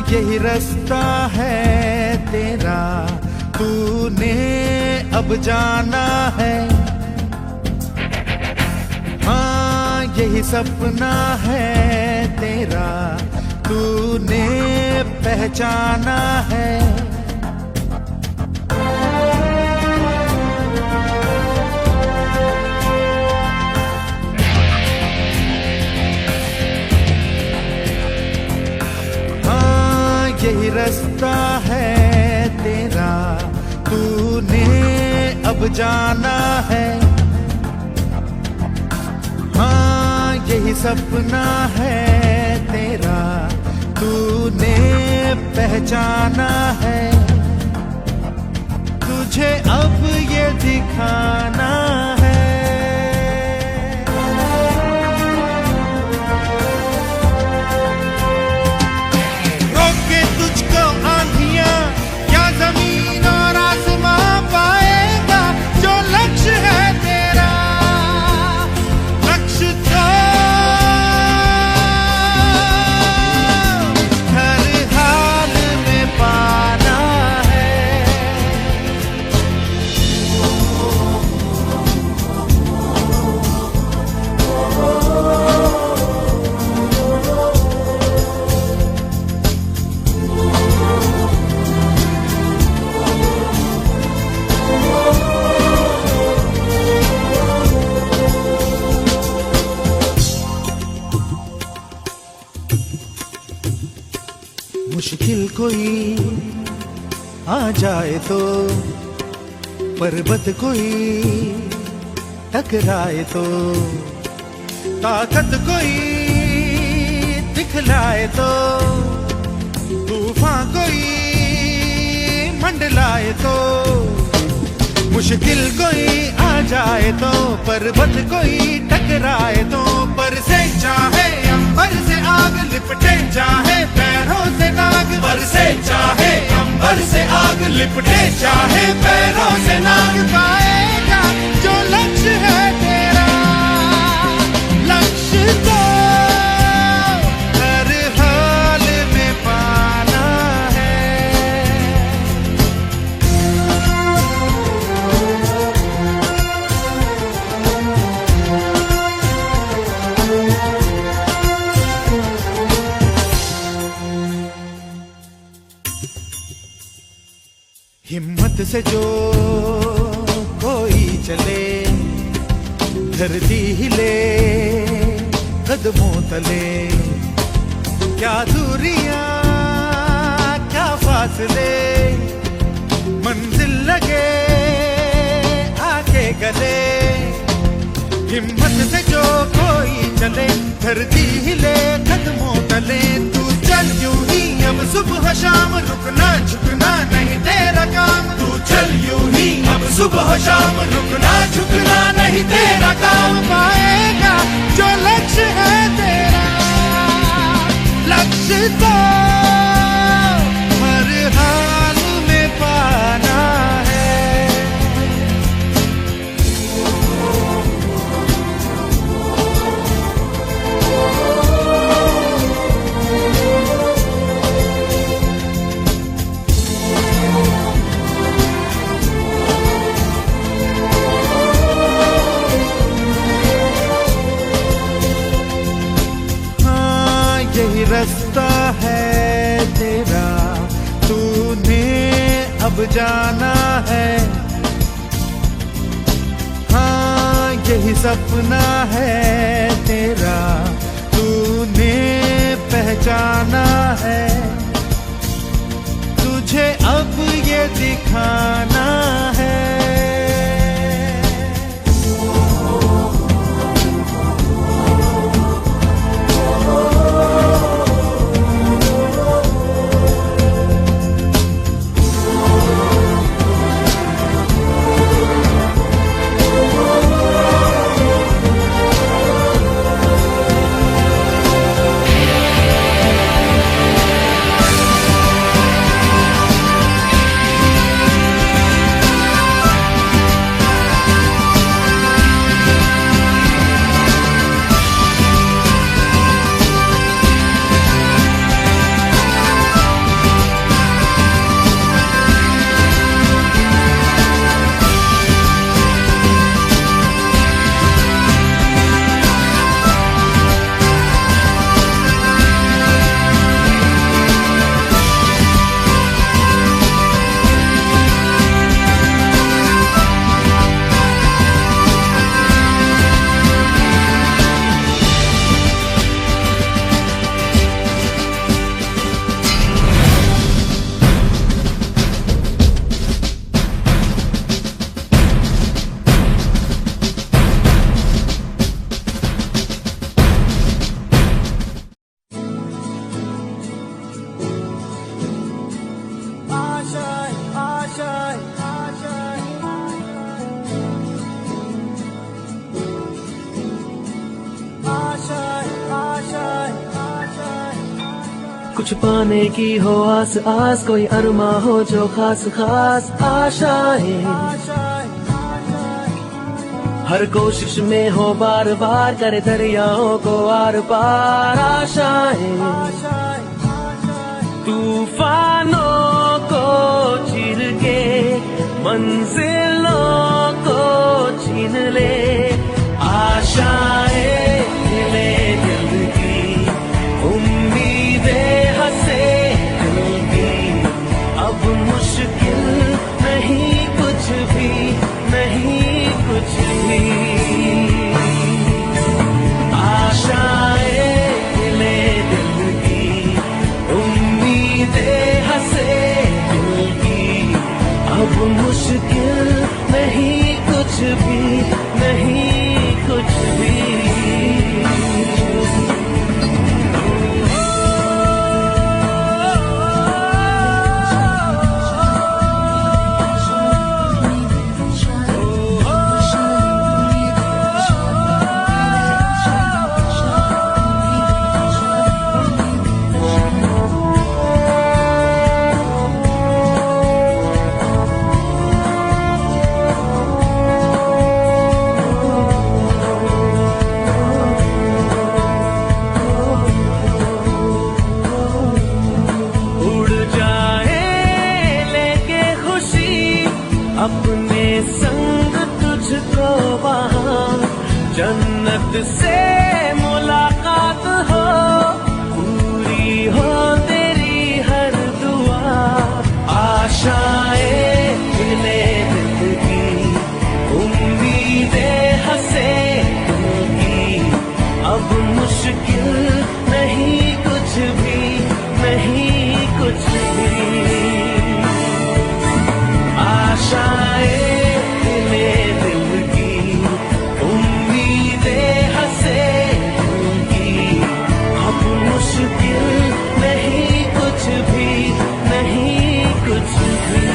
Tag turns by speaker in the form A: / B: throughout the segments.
A: यही रास्ता है तेरा, तूने अब जाना है। हाँ यही सपना है तेरा, तूने पहचाना है। यही रास्ता है तेरा, तूने अब जाना है। हाँ यही सपना है तेरा, तूने पहचाना है। तुझे अब ये दिखाना है। मुश्किल कोई आ जाए तो, पर्वत कोई टकराए तो, ताकत कोई दिखलाए तो, तूफान कोई मंडलाए तो। मुश्किल कोई आ जाए तो, पर्वत कोई टकराए तो, पर से चाहे अंबर से आग लिपटे, चाहे पैरों से नाग बरसे, चाहे अंबर से आग लिपटे, चाहे पैरों से नाग। पाएगा जो लक्ष्य है तेरा, लक्ष्य तो हर हाल में पाना है। हिम्मत से जो कोई चले, धरती हिले कदमों तले। क्या दूरियां क्या फासले, मंजिल लगे आके गले। हिम्मत से जो कोई चले, धरती हिले कदमों तले। तू चल यूं ही अब सुबह शाम, रुकना झुकना नहीं तेरा काम। तू चल यूं ही अब सुबह शाम, रुकना झुकना नहीं तेरा काम। पाएगा जो लक्ष्य है तेरा, लक्ष्य तो हर हाल में पाना है। यही रास्ता है तेरा, तूने अब जाना है। हाँ यही सपना है तेरा, तूने पहचाना है। तुझे अब ये दिखाना है।
B: कुछ पाने की हो आस आस, कोई अरमा हो जो खास खास आशाएं, हर कोशिश में हो बार बार, करे दरियाओं को आर पार आशाएं। तूफानों को चीर के मंजिलों को छीन ले, आशाएं मिले दिल की, उम्मीदें हंसे दिल की। अब मुश्किल नहीं कुछ भी, नहीं कुछ भी। आशाएं मिले दिल की, उम्मीदें हंसे दिल की। अब मुश्किल नहीं कुछ भी, नहीं कुछ भी। अपने संग तुझको वहाँ जन्नत से मुलाकात हो, पूरी हो तेरी हर दुआ। आशाएं मिले दिल की, उम्मीदें हंसे दिल की। अब मुश्किल नहीं कुछ भी, नहीं कुछ भी। आशाएं मिले दिल की, उम्मीदें हंसे दिल की। अब मुश्किल नहीं कुछ भी, नहीं कुछ भी।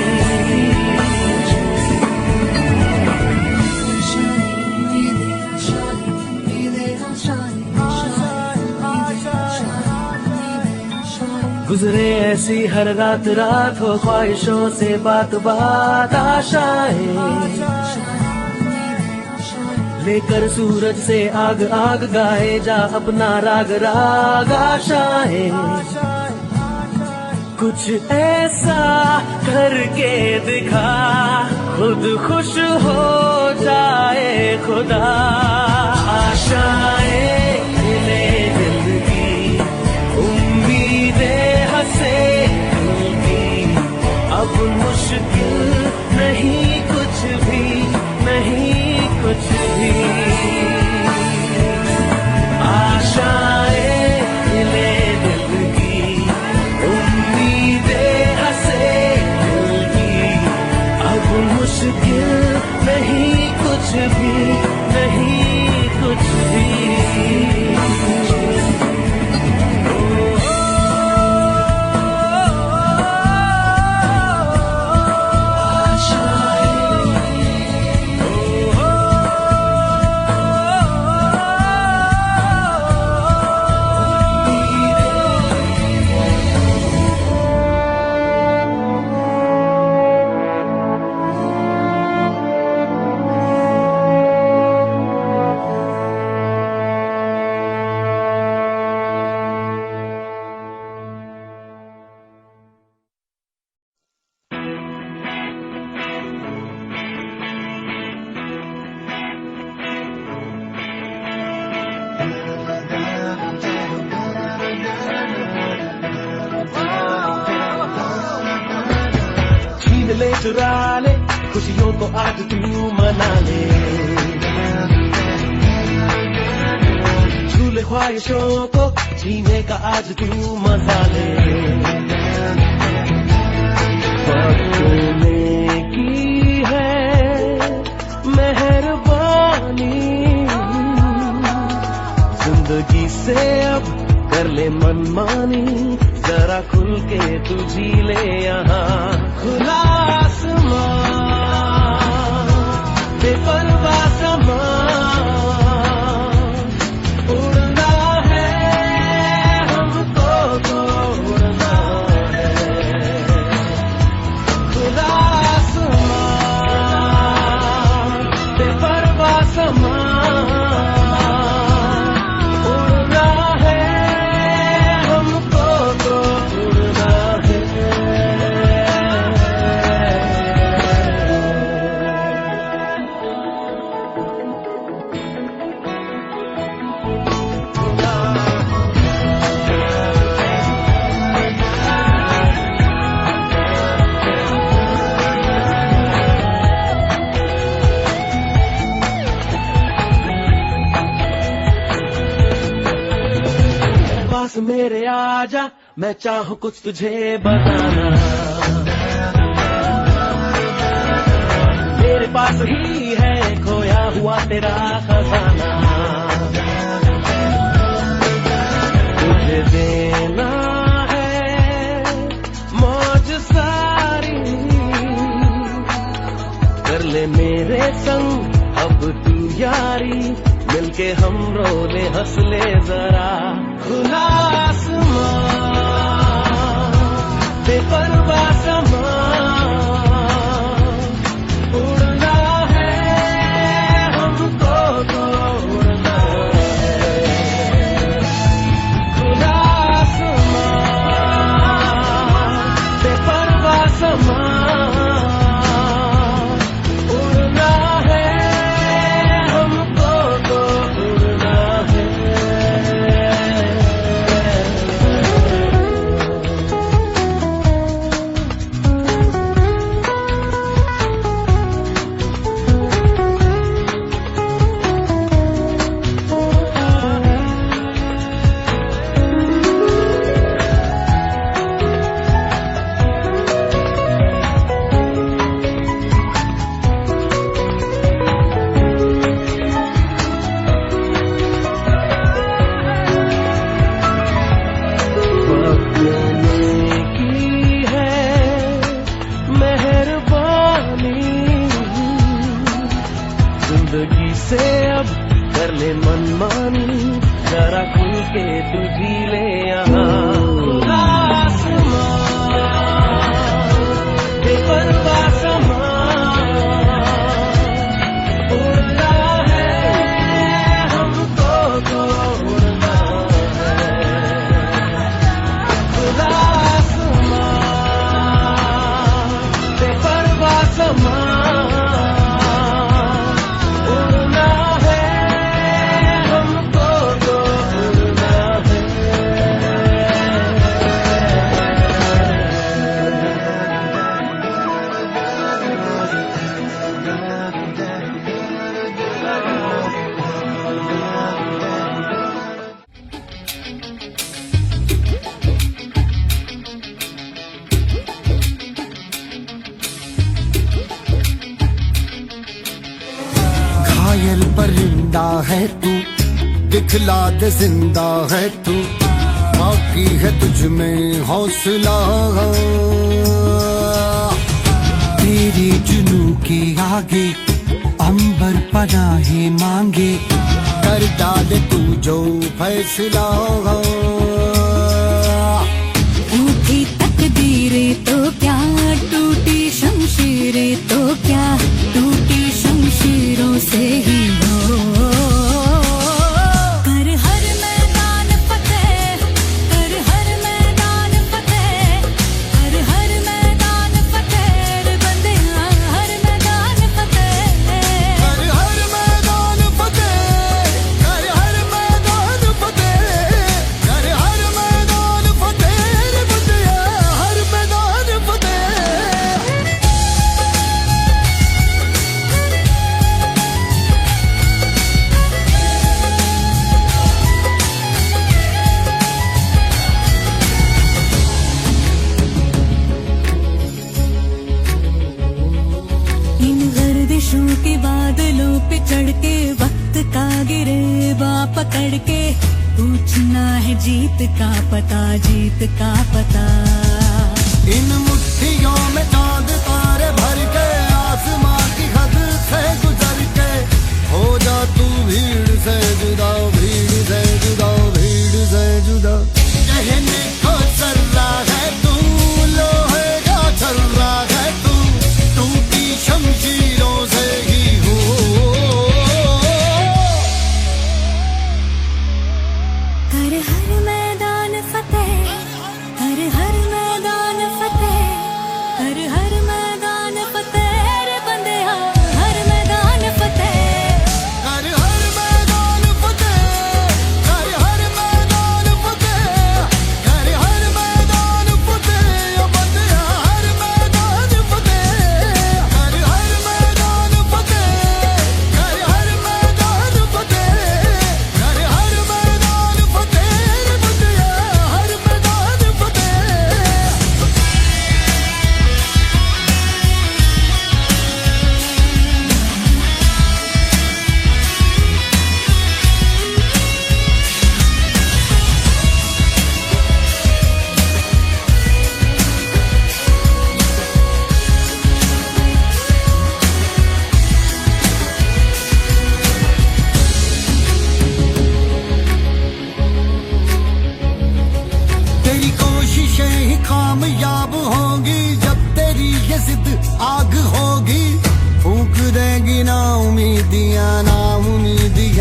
B: गुजरे ऐसी हर रात रात, हो ख्वाहिशों से बात बात। आशाएं लेकर सूरज से आग आग, गाए जा अपना राग राग। आशाएं कुछ ऐसा करके दिखा, खुद खुश हो जाए खुदा। आशाएं मिले दिल की, उम्मीदें हंसे दिल की। अब मुश्किल नहीं कुछ भी, नहीं कुछ भी। आशाएं मिले दिल की, उम्मीदें हंसे दिल की। अब मुश्किल नहीं कुछ भी, नहीं कुछ भी। ले चुरा ले खुशियों को आज तू मना ले, झूले ख्वाहिशों को जीने का आज तू मजा ले। बदलने की है मेहरबानी, जिंदगी से अब कर ले मनमानी, जरा खुल के तू जी ले यहाँ। खुला आसमां बेपरवाह समान, उड़ना है हमको तो पास मेरे आजा, मैं चाहूँ कुछ तुझे बताना। मेरे पास ही है खोया हुआ तेरा खजाना, तुझे देना है मौज सारी, कर ले मेरे संग अब तू यारी, मिलके हम रोले हंस ले जरा। खुला आसमां बेपरवाह समा, उड़ना है हमको तो उड़ना है। खुला आसमां बेपरवाह समा, जिंदगी से अब कर ले मनमानी, जरा खुल के तू जी ले यहाँ। खुला आसमां बेपरवाह समा, उड़ना है हमको तो उड़ना है। खुला आसमां बेपरवाह समा,
C: घायल परिंदा है तू, दिखला दे जिंदा है तू, बाकी है तुझ में हौसला। तेरी जुनू के आगे अंबर पनाहे मांगे, कर डाले तू जो फैसला।
D: टूटी तकदीरें तो क्या, टूटी शमशीरें तो क्या, टूटी शमशीरों से ही हो। कर हर मैदान फतेह, कर हर मैदान फतेह, कर हर मैदान फतेह रे बंदिया, हर मैदान फतेह।
C: कर हर मैदान फतेह, कर हर मैदान फतेह, कर हर मैदान फतेह रे बंदिया, हर मैदान फतेह।
D: इन गर्दिशों के बादलों पे चढ़ के, वक्त का गिरेबा पकड़ के, पूछना है जीत का पता, जीत का पता।
C: इन मुट्ठियों में चांद तारे भर के, आसमां की हद से गुजर के, हो जा तू भीड़ से जुदा, भीड़ से जुदा, भीड़ से जुदा। कहने को चल रहा है तू, लोहे का चल रहा है तू, टूटी शमशीरों से ही हो।
D: कर हर मैदान फतेह, कर हर मैदान फतेह, कर हर मैदान फतेह रे बंदिया, हर मैदान फतेह।
C: कर हर मैदान फतेह, कर हर मैदान फतेह, कर हर मैदान फतेह ओ बंदिया, हर मैदान फतेह। कर हर मैदान फतेह, कर हर मैदान फतेह, कर हर मैदान फतेह रे बंदिया, कोशिशें ही कामयाब होंगी जब तेरी ये जिद आग होगी फूंक देगी ना उम्मीदियां ना उम्मीदियां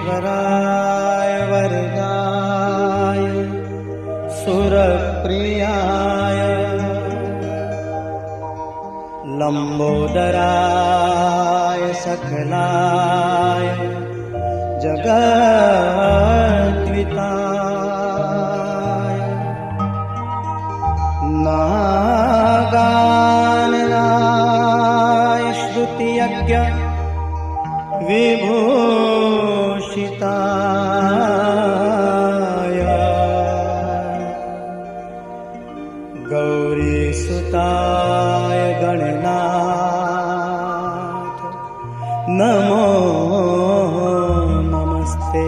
E: विघ्नेश्वराय वरदाय सुरप्रियाय लंबोदराय सकलाय जगद्विताय नागाननाय श्रुतियज्ञ विभूषिताय गौरीसुताय गणनाथ नमो नमस्ते।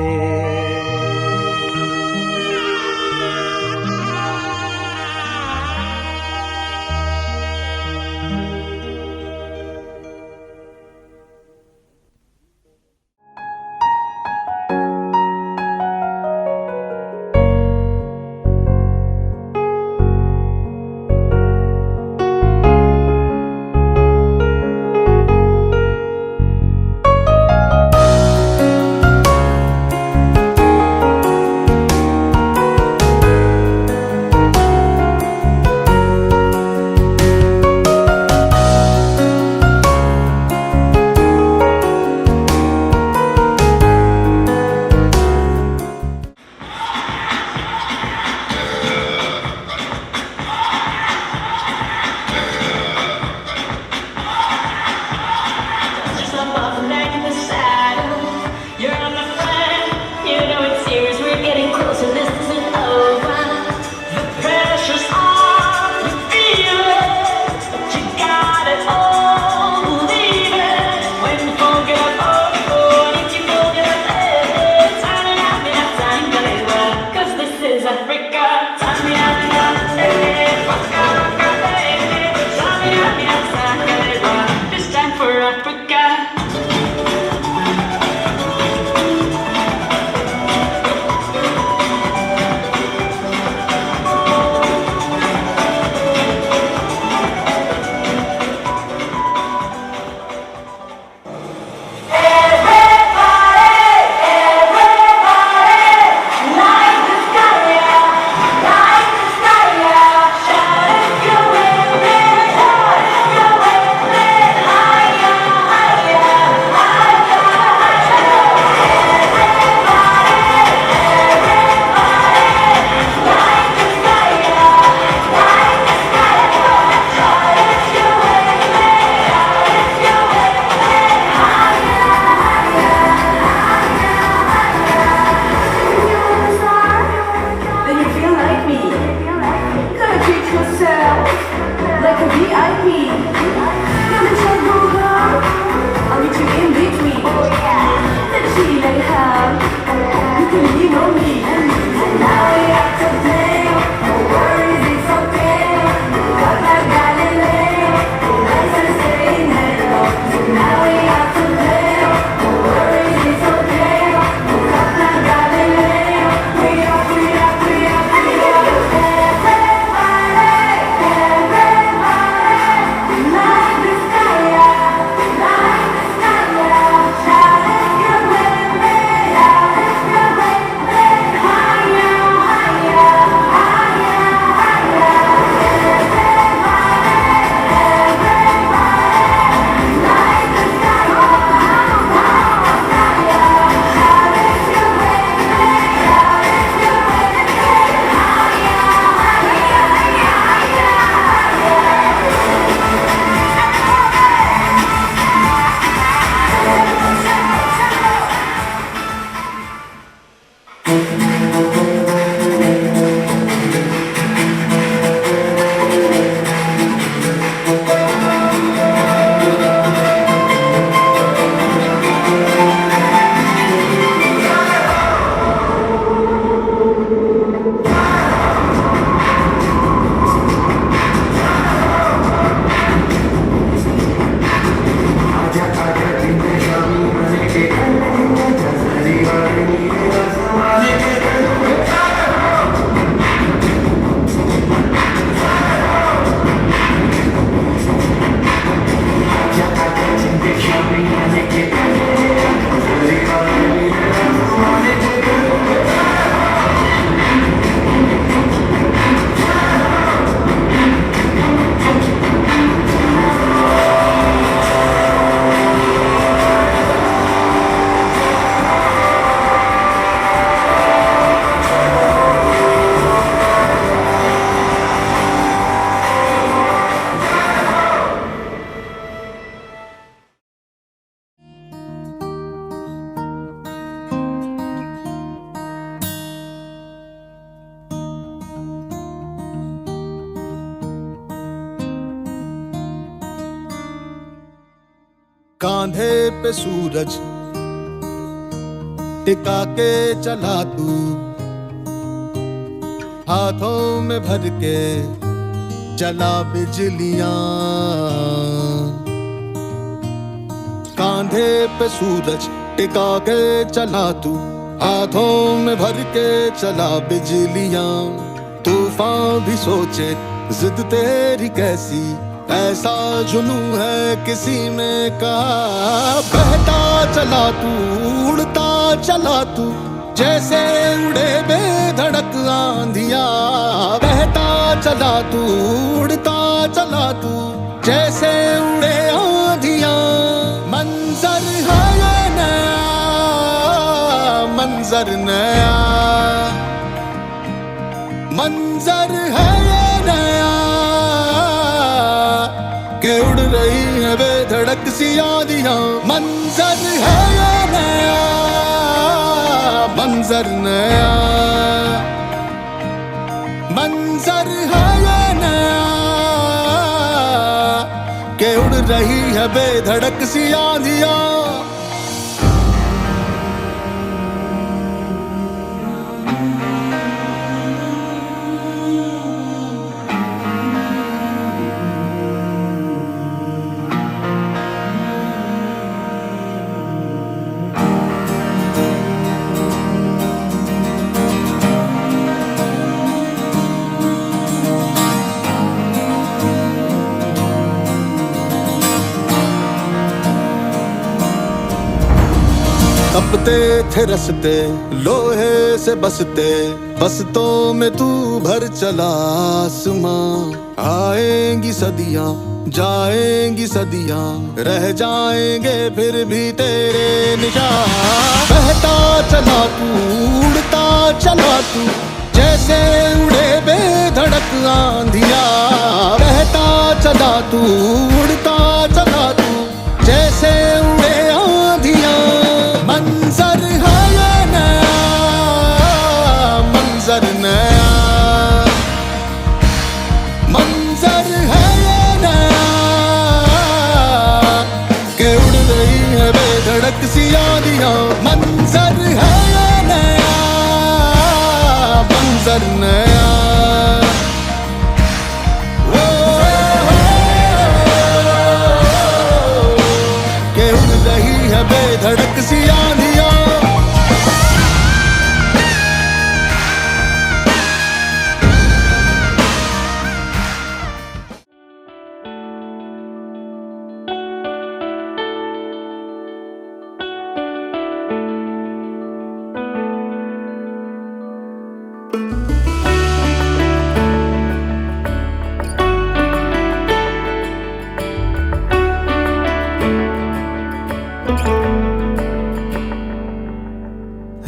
C: कांधे पे सूरज टिका के चला तू, हाथों में भर के चला बिजलियां। कांधे पे सूरज टिका के चला तू, हाथों में भर के चला बिजलियां। तूफान भी सोचे जिद तेरी कैसी, ऐसा जुनू है किसी में कहा। बहता चला तू, उड़ता चला तू, जैसे उड़े बेधड़क आंधियां। बहता चला तू, उड़ता चला तू, जैसे उड़े आंधियां। मंजर है ये नया, मंजर नया, मंजर है ये नया, के उड़ रही है बेधड़क सी आंधियां। मंजर है ये नया, मंजर नया, मंजर है ये नया, के उड़ रही है बेधड़क सी आंधियां। तपते थे रस्ते लोहे से बसते, बसतों में तू भर चला आसमां। आएंगी सदियां, जाएंगी सदियां, रह जाएंगे फिर भी तेरे निशान। बहता चला तू, उड़ता चला तू, जैसे उड़े बेधड़क आंधियां। बहता चला तू, उड़ता चला तू, जैसे उड़े आंधियां। मंजर है ये नया, मंजर नया, मंजर है ये नया, के उड़ रही है बेधड़क सी आंधियां। मंजर है ये नया, मंजर नया, के उड़ रही है बेधड़क सी आंधियां।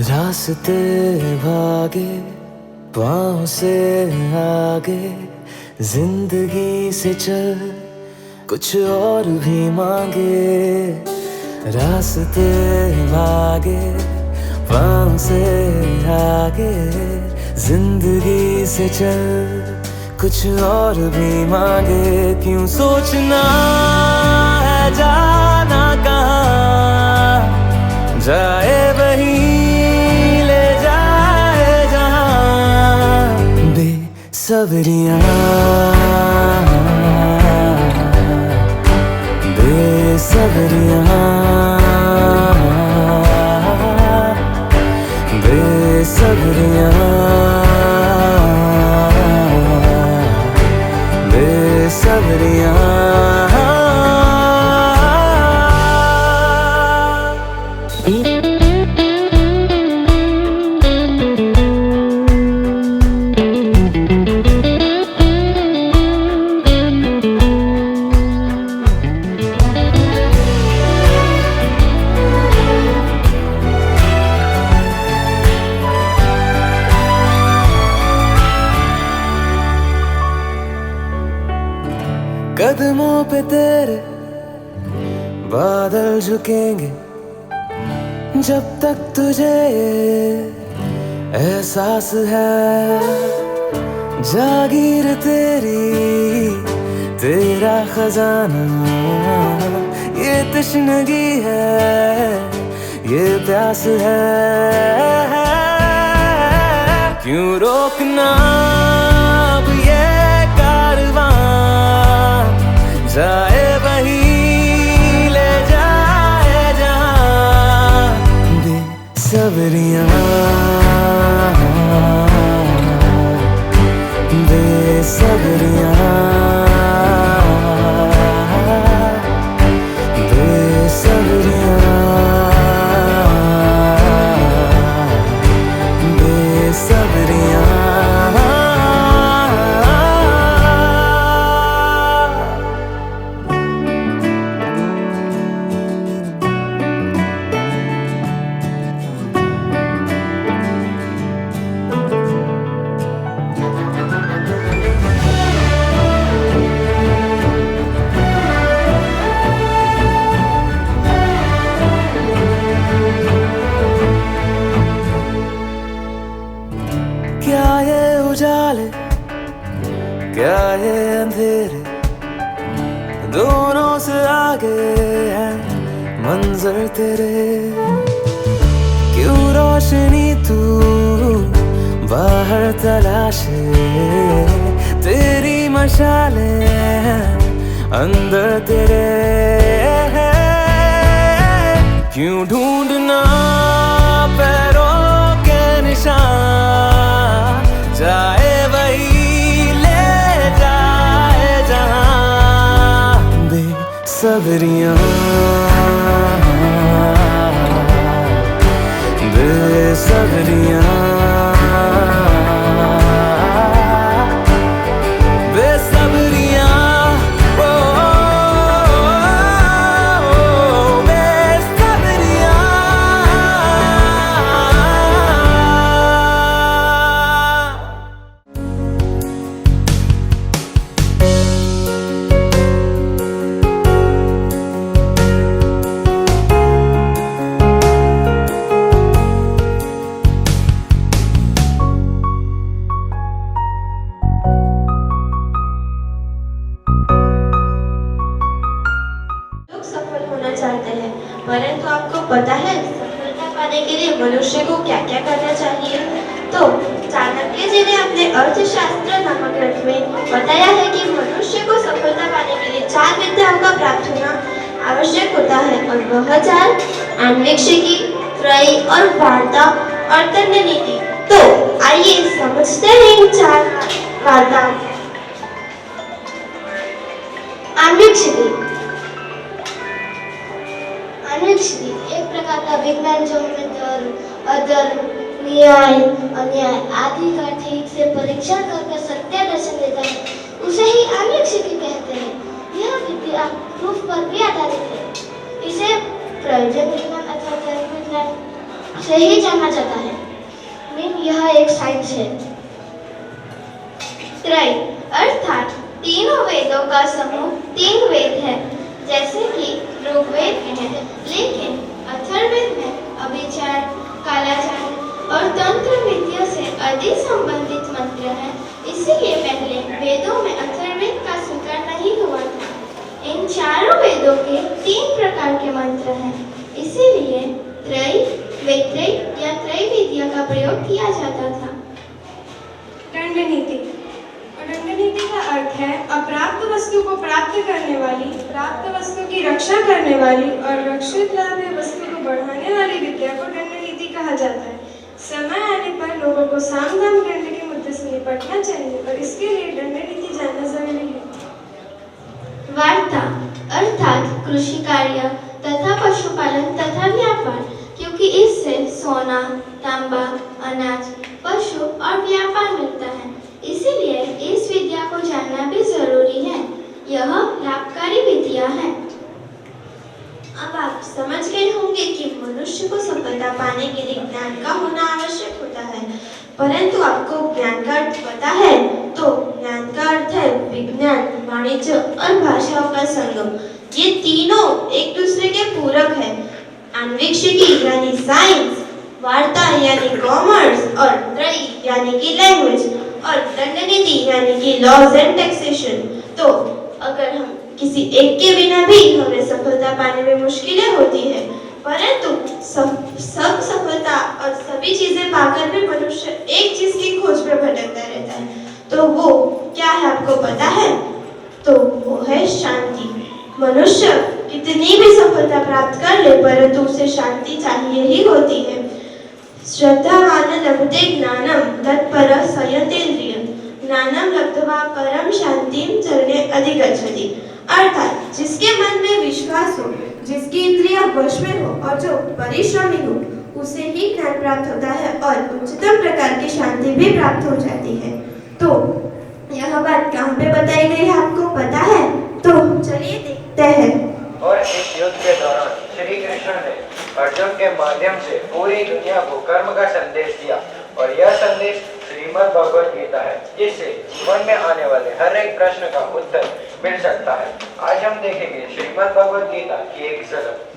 B: रास्ते भागे पाँव से आगे, जिंदगी से चल कुछ और भी मांगे। रास्ते भागे पाँव से आगे, जिंदगी से चल कुछ और भी मांगे। क्यों सोचना है जाना कहाँ, जाए वही ले जाए जहाँ। बेसब्रियाँ, बेसब्रियाँ, बेसब्रियाँ, बेसब्रियाँ। कदमों पे तेरे बादल झुकेंगे, जब तक तुझे एहसास है। जागीर तेरी, तेरा खजाना, ये तशनगी है, ये प्यास है, क्यों रोकना अब ये कारवां, जाए वही ले जाए जहां। बेसब्रियां बेसब्रियां क्या ये उजाले, क्या ये अंधेरे, दोनों से आगे है मंजर तेरे। क्यों रोशनी तू बाहर तलाशे, तेरी मशाले अंदर तेरे। क्यों ढूंढना पैरों के निशान, जाए वही ले जाए जहां। बेसब्रियां बेसब्रियां बेसब्रियां ओ बेसब्रियां।
F: लोग सफल होना चाहते हैं, परंतु आपको पता है सफलता पाने के लिए मनुष्य को क्या क्या करना चाहिए? तो चाणक्य जी ने अपने अर्थशास्त्र नामक ग्रंथ में बताया है कि मनुष्य को सफलता पाने के लिए 4 विद्याओं का प्राप्त होना आवश्यक होता है, और वह 4 अन्वेक्षिकी, त्रयी और वार्ता और दंड नीति। तो आइए समझते हैं इन 4 वार्ताओं। अन्वेक्षिकी एक प्रकार का विज्ञान जो हमें धर्म, अधर्म, न्याय, अन्याय आदि का ठीक से परीक्षण करके सत्य दर्शन देता है, उसे ही अन्वेक्षिकी कहते हैं। यह विद्या प्रूफ पर भी आधारित है। इसे प्रयोजन विज्ञान अथवा धर्म विज्ञान से ही जाना जाता है। यह एक साइंस है। त्रय अर्थात तीनों वेदों का समूह 3 वेद है, जैसे कि ऋग्वेद में है, लेकिन अथर्ववेद में अभिचार, कालाचार और तंत्र विद्या से अधिक संबंधित मंत्र हैं। इसीलिए पहले वेदों में अथर्ववेद का स्वीकार नहीं हुआ था। इन चारों वेदों के 3 प्रकार के मंत्र हैं, इसीलिए त्रयी, वैत्रयी या त्रय विद्या का प्रयोग किया जाता था।
G: दंड नीति। दंड नीति का अर्थ है अप्राप्त वस्तु को प्राप्त करने वाली, प्राप्त वस्तु की रक्षा करने वाली और रक्षित लाभ वस्तु को बढ़ाने वाली विद्या को दंड नीति कहा जाता है। समय आने पर लोगों को साम दाम दंड के मुद्दे से निपटना चाहिए और इसके लिए दंड नीति जानना जरूरी है।
F: वार्ता अर्थात कृषि कार्य तथा पशुपालन तथा व्यापार, क्योंकि इससे सोना, तांबा, अनाज, पशु और व्यापार मिलता है, इसीलिए इस विद्या को जानना भी जरूरी है। यह लाभकारी विद्या है। अब आप समझ गए होंगे कि मनुष्य को सफलता पाने के लिए ज्ञान का होना आवश्यक होता है, परंतु आपको ज्ञान का अर्थ पता है? तो ज्ञान का अर्थ है विज्ञान, वाणिज्य और भाषाओं का संगम। ये तीनों एक दूसरे के पूरक है। अन्वेक्षिकी यानी साइंस, वार्ता यानी कॉमर्स और त्रयी यानी कि लैंग्वेज और दंड नीति यानी कि लॉज एंड टैक्सेशन। तो अगर हम किसी एक के बिना भी हमें सफलता पाने में मुश्किलें होती है, परंतु सब सफलता और सभी चीजें पाकर भी मनुष्य एक चीज की खोज में भटकता रहता है। तो वो क्या है आपको पता है? तो वो है शांति। मनुष्य कितनी भी सफलता प्राप्त कर ले, परंतु उसे शांति चाहिए ही होती है। श्रद्धावान लभते ज्ञानम तत्पर संयतेन्द्रियम ज्ञानम लब्ध्वा परम शांतिम चरणे अधिगच्छति। अर्थात जिसके मन में विश्वास हो, जिसकी इंद्रियां वश में हो और जो परिश्रमी हो, उसे ही ज्ञान प्राप्त होता है और उच्चतम प्रकार की शांति भी प्राप्त हो जाती है। तो यह बात कहाँ पे बताई गई है आपको पता है? तो चलिए देखते हैं।
H: और इस युद्ध के दौरान श्री कृष्ण ने अर्जुन के माध्यम से पूरी दुनिया को कर्म का संदेश दिया और यह संदेश श्रीमद् भगवद गीता है, जिससे जीवन में आने वाले हर एक प्रश्न का उत्तर मिल सकता है। आज हम देखेंगे श्रीमद् भगवद गीता की एक झलक।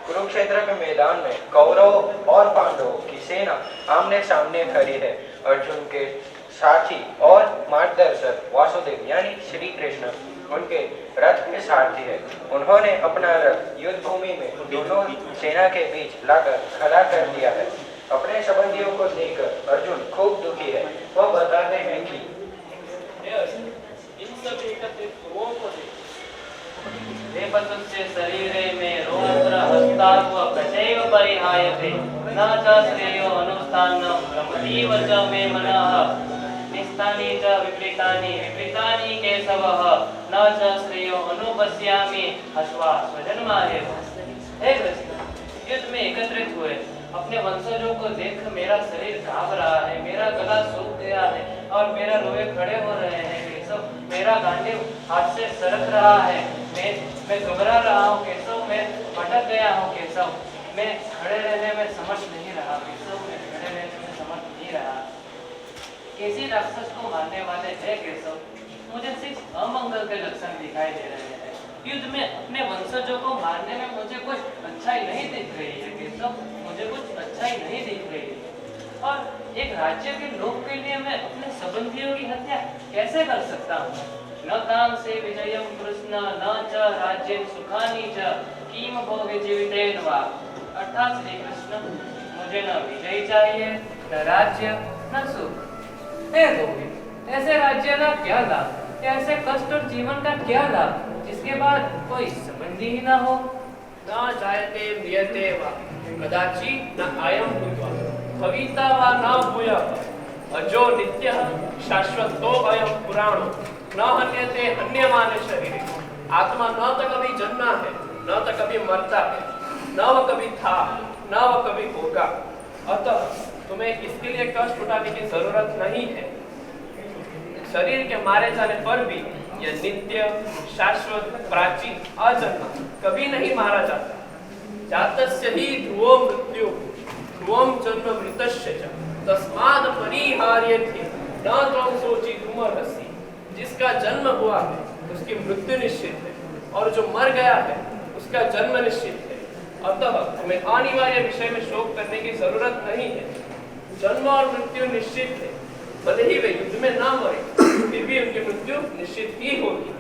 H: कुरुक्षेत्र के मैदान में कौरव और पांडवों की सेना आमने सामने खड़ी है। अर्जुन के साथी और मार्गदर्शक वासुदेव यानी श्री कृष्ण उनके रथ के सारथी है। उन्होंने अपना रथ युद्ध भूमि में दोनों सेना के बीच लाकर खड़ा कर दिया है। अपने संबंधियों को देखकर अर्जुन खूब दुखी है। वह बताते हैं कि
I: इन सब एकत्रित गुरुओं को देवतस्य शरीरे में रोत्र हस्तात्व प्रचैव परिहायते न च श्रेयो अनुष्ठानं ब्रह्मणीव च मे मनः निस्तानि च विपरीतानि विपरीतानि केशवः न च श्रेयो अनुपश्यामि हस्वा स्वजन्माय। हे कृष्ण, युद्ध में एकत्रित हुए अपने वंशजों को देख मेरा शरीर कांप रहा है, मेरा गला सूख गया है और मेरा रोए खड़े हो रहे हैं। केशव, मेरा गांडीव हाथ से सरक रहा है, मैं घबरा रहा हूँ केशव, मैं भटक गया हूँ केशव, मैं खड़े रहने में समर्थ नहीं रहा केशव, मैं खड़े रहने में समर्थ नहीं रहा। किसी राक्षस को मारने वाले है केशव, मुझे सिर्फ अमंगल के लक्षण दिखाई दे रहे हैं। युद्ध में अपने वंशजों को मारने में मुझे कुछ अच्छाई नहीं दिख रही है केशव, मुझे कुछ अच्छाई नहीं दिख रही है। और एक राज्य के लोभ के लिए मैं अपने संबंधियों की हत्या कैसे कर सकता हूँ? न काम से विजयम कृष्ण न च राज्यं सुखानि च किम भोगे जीवितेन वा। अर्थात श्री कृष्ण, मुझे न विजय चाहिए, न राज्य, न सुख। हे गोविंद, ऐसे राज्य का क्या लाभ, ऐसे कष्ट और जीवन का क्या लाभ जिसके बाद कोई संबंधी ही ना हो।
J: न जायते म्रियते वा कदाचित् न अयं भूत्वा भविता वा न भूयः अजो नित्यः शाश्वतो अयं पुराणो न हन्यते हन्यमाने शरीरे। आत्मा न तो कभी जन्मा है, न तो कभी मरता है, न वह कभी था, न वह कभी होगा। अतः तुम्हें इसके लिए कष्ट उठाने की जरूरत नहीं है। शरीर के मारे जाने पर भी यह नित्य, शाश्वत, प्राचीन, अजन्मा, कभी नहीं मारा जाता। जातस्य ही ध्रुवो मृत्यु, ध्रुवम जन्म मृतस्य च, तस्माद् परिहार्यते न त्वं शोचितुमर्हसि। जिसका जन्म हुआ है उसकी मृत्यु निश्चित है, और जो मर गया है उसका जन्म निश्चित है। अतः हमें अनिवार्य विषय में शोक करने की जरूरत नहीं है। जन्म और मृत्यु निश्चित है, भले ही वे युद्ध में ना मरे, फिर भी उनकी मृत्यु निश्चित ही होगी।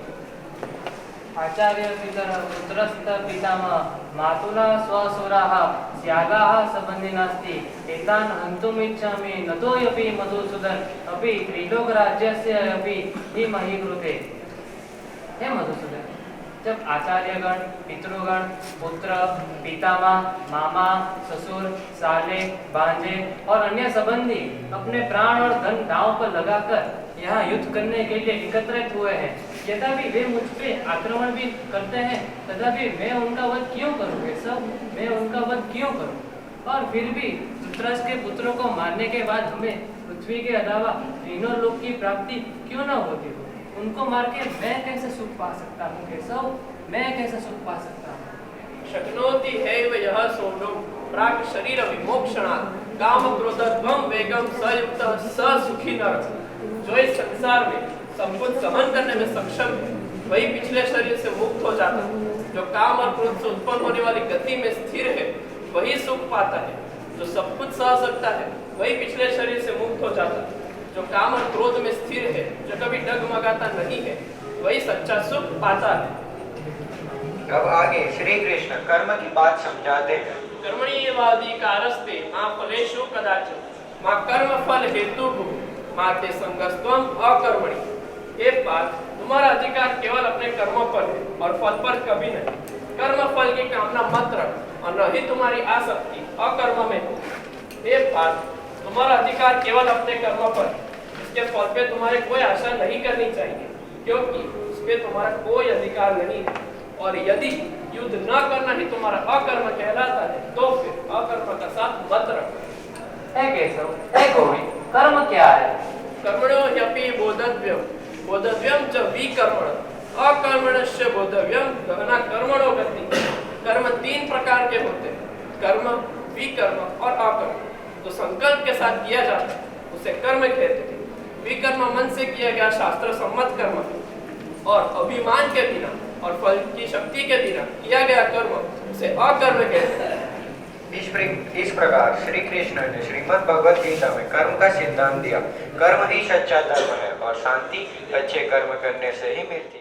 I: आचार्य पितरः पुत्रस्त पितामह मातुला स्वसुराः त्यागाः संबन्धिनास्ति एतान् हन्तुमिच्छामि नतोऽपि मधुसूदन अपि त्रिलोकराज्यस्य अपि हि महीकृते। हे मधुसूदन, जब आचार्यगण, पितृगण, पुत्र, पितामह, मामा, ससुर, साले, भांजे और अन्य संबंधी अपने प्राण और धन दांव पर लगाकर यहाँ युद्ध करने के लिए एकत्रित हुए हैं, यद्यपि वे मुझ पे आक्रमण भी करते हैं, तथापि मैं उनका वध क्यों करूँ? वे सब मैं उनका वध क्यों करूँ? और फिर भी धृतराष्ट्र के पुत्रों को मारने के बाद हमें पृथ्वी के अलावा तीनों लोक की प्राप्ति क्यों न होती हो? उनको मार के मैं कैसे सुख पा सकता हूँ? केशव, मैं कैसे सुख पा सकता हूँ?
J: शक्नोति हैव यः सोढुं प्राक् शरीर विमोक्षणात् काम क्रोधत्वं वेगं सयुक्तः स सुखी नरः। जो इस संसार में सब कुछ सहन करने में सक्षम है, वही पिछले शरीर से मुक्त हो जाता है। जो काम और क्रोध से उत्पन्न होने वाली गति में स्थिर है, वही सुख पाता है। जो सब कुछ सह सकता है, वही पिछले शरीर से मुक्त हो जाता है। जो काम और क्रोध में स्थिर है, जो कभी डगमगाता नहीं है, वही सच्चा सुख पाता है।
H: अब आगे श्री कृष्ण कर्म की बात समझाते हैं।
J: कर्मण्येवाधिकारस्ते मा फलेषु कदाचन मा कर्म फल हेतुभूः मा ते संगस्त्वं अकर्मणि। एक बात, तुम्हारा अधिकार केवल अपने कर्मों पर है और फल पर कभी नहीं। कर्म फल की कामना मत रख और न ही तुम्हारी आसक्ति अकर्म में हो। एक बात, तुम्हारा अधिकार केवल अपने कर्मों पर है, इसके फल पे तुम्हारे कोई आशा नहीं करनी चाहिए, क्योंकि उस पे तुम्हारा कोई अधिकार नहीं है। और यदि युद्ध न करना ही तुम्हारा अकर्म कहलाता है, तो फिर अकर्म का साथ मत रखो।
I: हे केशव, हे गोविंद, कर्म क्या है?
J: कर्मणो ह्यपि बोधव्यम बोधव्यम च विकर्मण अकर्मणस्य बोधव्यम गहना कर्मणो गति। कर्म तीन प्रकार के होते हैं, कर्म, विकर्म और अकर्म। जो संकल्प के साथ किया जाता है उसे कर्म कहते हैं। विकर्म मन से किया गया शास्त्र सम्मत कर्म है, और अभिमान के बिना और फल की शक्ति के बिना किया गया कर्म उसे अकर्म कहते हैं।
H: इस प्रकार श्री कृष्ण ने श्रीमद् भगवद गीता में कर्म का सिद्धांत दिया। कर्म ही सच्चा धर्म है और शांति अच्छे कर्म करने से ही मिलती है।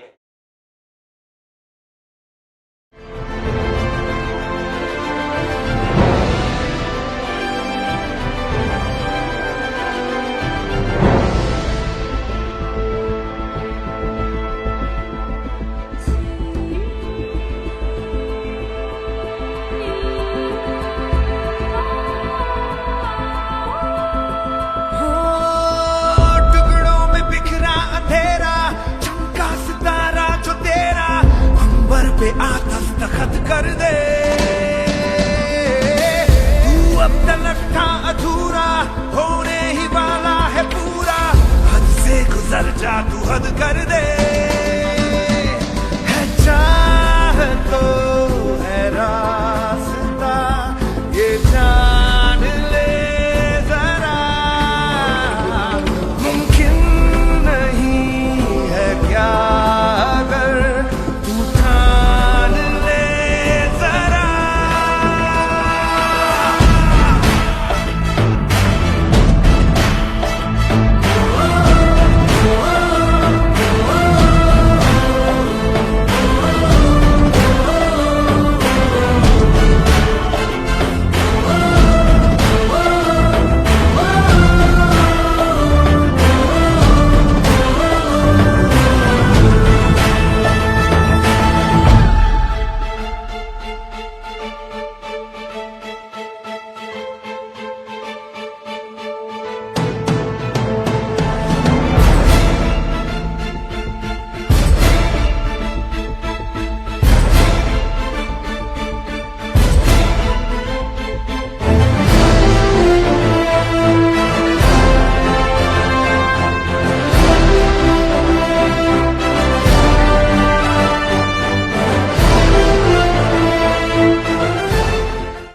A: पे आता दस्तखत कर दे, तू अब तलक था अधूरा, होने ही वाला है पूरा। हद से गुजर जा, तू हद कर दे।